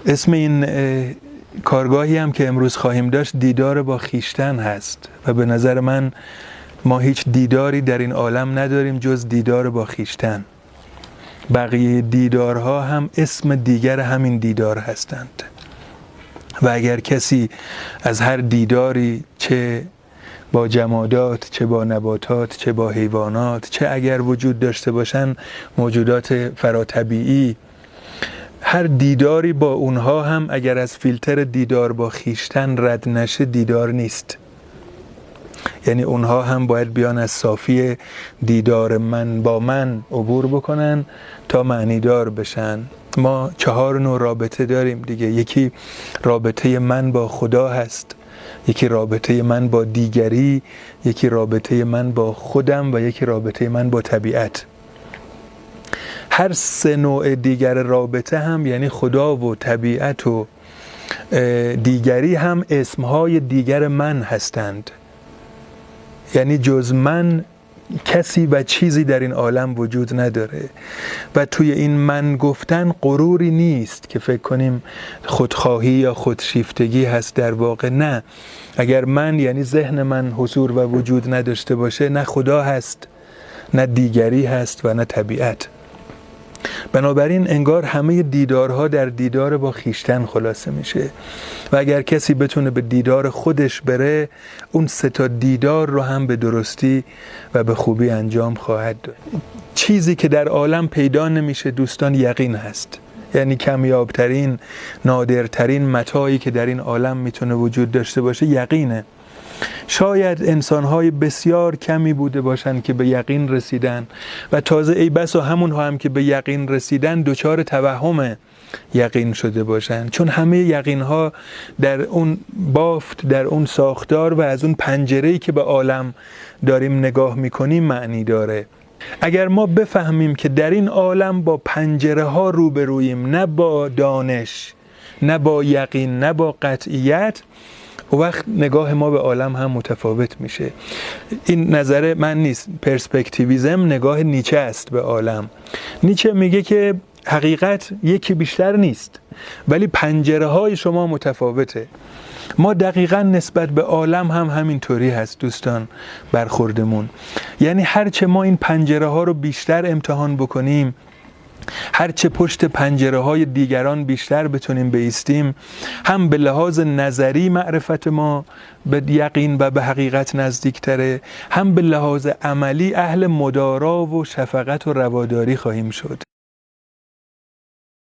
اسم این کارگاهی هم که امروز خواهیم داشت دیدار با خیشتن هست و به نظر من ما هیچ دیداری در این عالم نداریم جز دیدار با خیشتن. بقیه دیدارها هم اسم دیگر همین دیدار هستند و اگر کسی از هر دیداری، چه با جمادات، چه با نباتات، چه با حیوانات، چه اگر وجود داشته باشن موجودات فراطبیعی، هر دیداری با اونها هم اگر از فیلتر دیدار با خیشتن رد نشه دیدار نیست. یعنی اونها هم باید بیان از صافی دیدار من با من عبور بکنن تا معنیدار بشن. ما 4 نوع رابطه داریم دیگه. یکی رابطه من با خدا هست، یکی رابطه من با دیگری، یکی رابطه من با خودم و یکی رابطه من با طبیعت. هر 3 نوع دیگر رابطه هم یعنی خدا و طبیعت و دیگری هم اسمهای دیگر من هستند. یعنی جز من کسی و چیزی در این عالم وجود نداره و توی این من گفتن غروری نیست که فکر کنیم خودخواهی یا خودشیفتگی هست. در واقع نه. اگر من یعنی ذهن من حضور و وجود نداشته باشه نه خدا هست، نه دیگری هست و نه طبیعت. بنابراین انگار همه دیدارها در دیدار با خیشتن خلاصه میشه و اگر کسی بتونه به دیدار خودش بره اون 3 تا دیدار رو هم به درستی و به خوبی انجام خواهد داد. چیزی که در عالم پیدا نمیشه دوستان یقین هست. یعنی کمیابترین، نادرترین متاعی که در این عالم میتونه وجود داشته باشه یقینه. شاید انسان‌های بسیار کمی بوده باشند که به یقین رسیدن و تازه ای بسا همونها هم که به یقین رسیدن دچار توهم یقین شده باشند، چون همه یقین‌ها در اون بافت، در اون ساختار و از اون پنجره‌ای که به عالم داریم نگاه می‌کنیم معنی داره. اگر ما بفهمیم که در این عالم با پنجره‌ها روبرویم، نه با دانش، نه با یقین، نه با قطعیت، و وقت نگاه ما به عالم هم متفاوت میشه. این نظر من نیست، پرسپکتیویزم نگاه نیچه است به عالم. نیچه میگه که حقیقت یکی بیشتر نیست ولی پنجره های شما متفاوته. ما دقیقاً نسبت به عالم هم همینطوری هست دوستان برخوردمون. یعنی هرچه ما این پنجره ها رو بیشتر امتحان بکنیم، هرچه پشت پنجره های دیگران بیشتر بتونیم بایستیم، هم به لحاظ نظری معرفت ما به یقین و به حقیقت نزدیکتره، هم به لحاظ عملی اهل مدارا و شفقت و رواداری خواهیم شد.